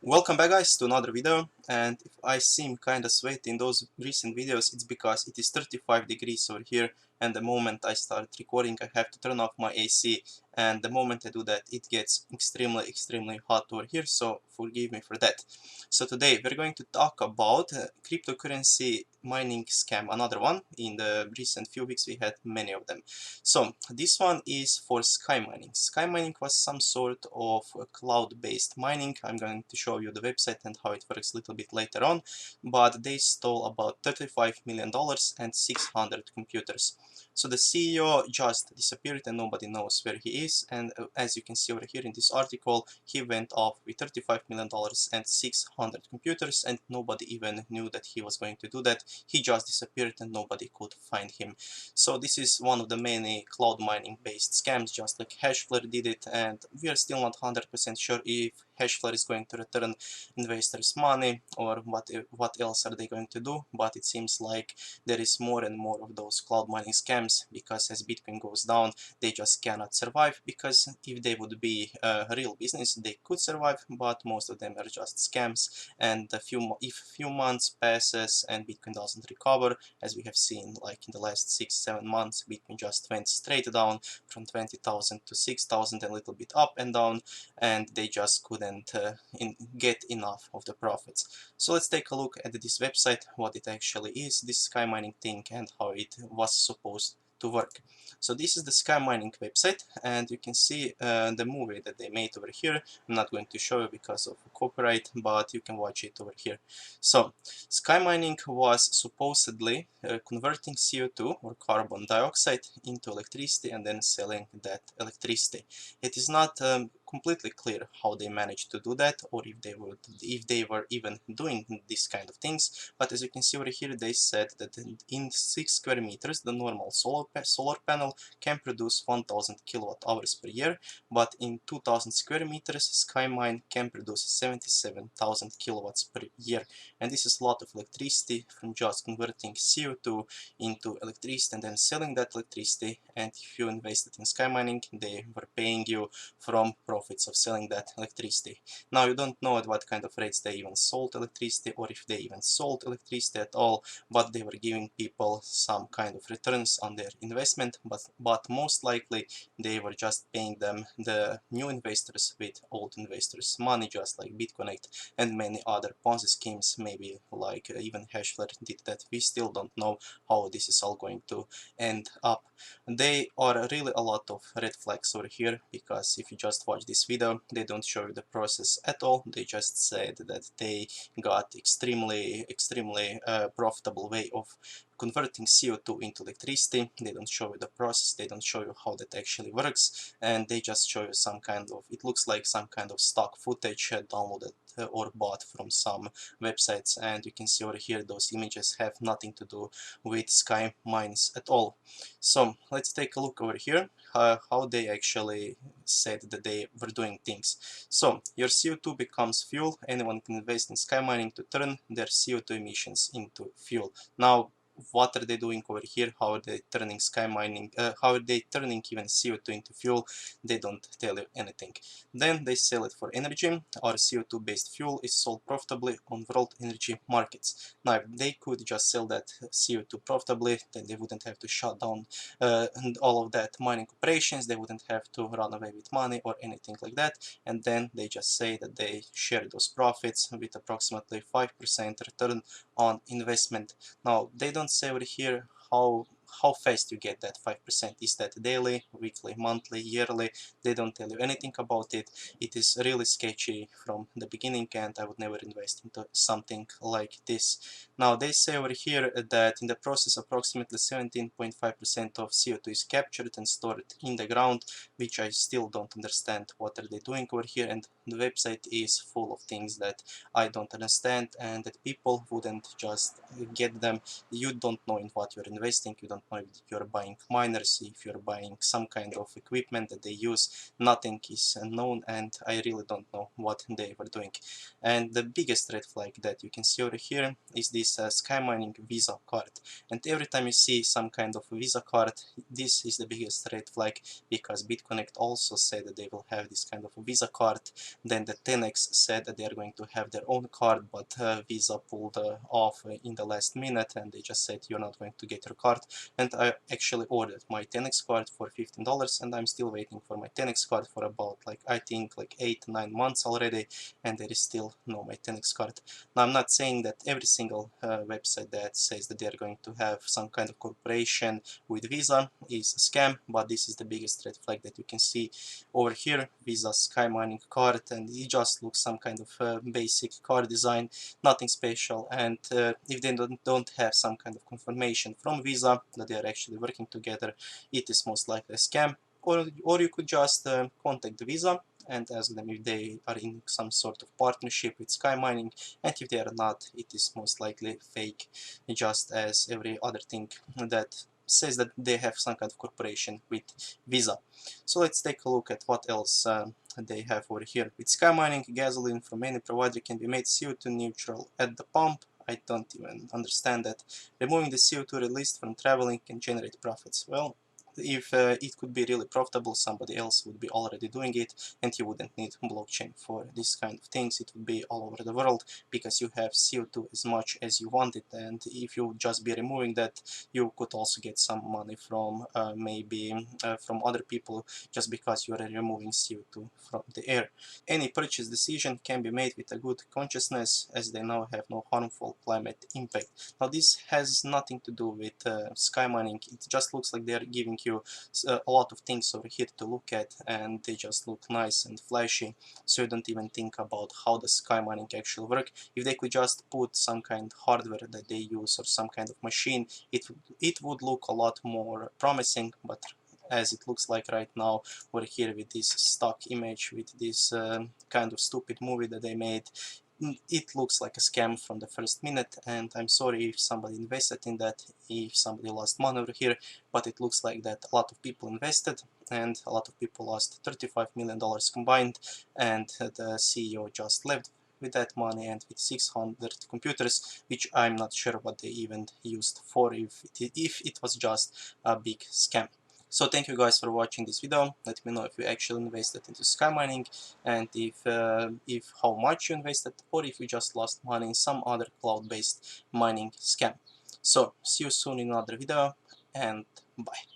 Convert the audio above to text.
Welcome back guys to another video, and if I seem kinda sweaty in those recent videos, it's because it is 35 degrees over here, and the moment I start recording I have to turn off my AC, and the moment I do that it gets extremely hot over here, so forgive me for that. So today we're going to talk about cryptocurrency mining scam, another one. In the recent few weeks we had many of them. So this one is for sky mining. Sky mining was some sort of cloud-based mining. I'm going to show you the website and how it works a little bit later on, but they stole about $35 million and 600 computers. So the CEO just disappeared and nobody knows where he is, and as you can see over here in this article, he went off with $35 million and 600 computers, and nobody even knew that he was going to do that. He just disappeared and nobody could find him. So this is one of the many cloud mining based scams, just like Hashflare did it, and we are still not 100% sure if Hashflare is going to return investors' money or what else are they going to do, but it seems like there is more and more of those cloud mining scams, because as Bitcoin goes down they just cannot survive, because if they would be a real business they could survive, but most of them are just scams, and if a few months passes and Bitcoin doesn't recover, as we have seen like in the last 6-7 months, Bitcoin just went straight down from 20,000 to 6,000 and a little bit up and down, and they just couldn't get enough of the profits. So let's take a look at this website, what it actually is, this sky mining thing, and how it was supposed to work. So this is the sky mining website, and you can see the movie that they made over here. I'm not going to show you because of copyright, but you can watch it over here. So sky mining was supposedly converting CO2 or carbon dioxide into electricity and then selling that electricity. It is not completely clear how they managed to do that, or if they were even doing these kind of things, but as you can see over here, they said that in 6 square meters the normal solar panel can produce 1000 kilowatt hours per year, but in 2000 square meters SkyMine can produce 77,000 kilowatts per year, and this is a lot of electricity from just converting CO2 into electricity and then selling that electricity. And if you invested in sky mining, they were paying you from profits of selling that electricity. Now you don't know at what kind of rates they even sold electricity, or if they even sold electricity at all, but they were giving people some kind of returns on their investment, but most likely they were just paying them, the new investors, with old investors' money, just like BitConnect and many other Ponzi schemes, maybe like even Hashflare did that. We still don't know how this is all going to end up. They are really a lot of red flags over here, because if you just watch this video, they don't show you the process at all. They just said that they got extremely profitable way of converting CO2 into electricity. They don't show you the process, they don't show you how that actually works, and they just show you some kind of, it looks like some kind of stock footage downloaded or bought from some websites, and you can see over here those images have nothing to do with sky mines at all. So let's take a look over here how they actually said that they were doing things. So your CO2 becomes fuel. Anyone can invest in sky mining to turn their CO2 emissions into fuel. Now what are they doing over here? How are they turning sky mining, how are they turning even CO2 into fuel? They don't tell you anything. Then they sell it for energy. Our CO2 based fuel is sold profitably on world energy markets. Now if they could just sell that CO2 profitably, then they wouldn't have to shut down and all of that mining operations, they wouldn't have to run away with money or anything like that, and then they just say that they share those profits with approximately 5% return on investment. Now they don't say over here how fast you get that 5%. Is that daily, weekly, monthly, yearly? They don't tell you anything about it. It is really sketchy from the beginning, and I would never invest into something like this. Now they say over here that in the process approximately 17.5% of CO2 is captured and stored in the ground, which I still don't understand what are they doing over here, and the website is full of things that I don't understand and that people wouldn't just get them. You don't know in what you're investing, you don't don't know if you're buying miners, if you're buying some kind of equipment that they use. Nothing is known, and I really don't know what they were doing. And the biggest red flag that you can see over here is this sky mining Visa card. And every time you see some kind of Visa card, this is the biggest red flag, because BitConnect also said that they will have this kind of Visa card. Then the 10x said that they are going to have their own card, but Visa pulled off in the last minute, and they just said you're not going to get your card. And I actually ordered my 10x card for $15, and I'm still waiting for my 10x card for about, like, I think like 8-9 months already, and there is still no my 10x card. Now, I'm not saying that every single website that says that they are going to have some kind of cooperation with Visa is a scam, but this is the biggest red flag that you can see over here. Visa sky mining card, and it just looks some kind of basic card design, nothing special. And if they don't have some kind of confirmation from Visa that they are actually working together, it is most likely a scam. Or you could just contact Visa and ask them if they are in some sort of partnership with sky mining, and if they are not, it is most likely fake, just as every other thing that says that they have some kind of cooperation with Visa. So let's take a look at what else they have over here. With sky mining, gasoline from any provider can be made CO2 neutral at the pump. I don't even understand that. Removing the CO2 released from traveling can generate profits. Well, if it could be really profitable, somebody else would be already doing it, and you wouldn't need blockchain for this kind of things. It would be all over the world, because you have CO2 as much as you want it, and if you just be removing that, you could also get some money from maybe from other people, just because you are removing CO2 from the air. Any purchase decision can be made with a good consciousness, as they now have no harmful climate impact. Now, this has nothing to do with sky mining. It just looks like they are giving you a lot of things over here to look at, and they just look nice and flashy, so you don't even think about how the sky mining actually work. If they could just put some kind of hardware that they use, or some kind of machine, it would look a lot more promising. But as it looks like right now, we're here with this stock image, with this kind of stupid movie that they made. It looks like a scam from the first minute, and I'm sorry if somebody invested in that, if somebody lost money over here, but it looks like that a lot of people invested, and a lot of people lost $35 million combined, and the CEO just left with that money and with 600 computers, which I'm not sure what they even used for, if it was just a big scam. So thank you guys for watching this video. Let me know if you actually invested into sky mining, and if how much you invested, or if you just lost money in some other cloud-based mining scam. So see you soon in another video, and bye.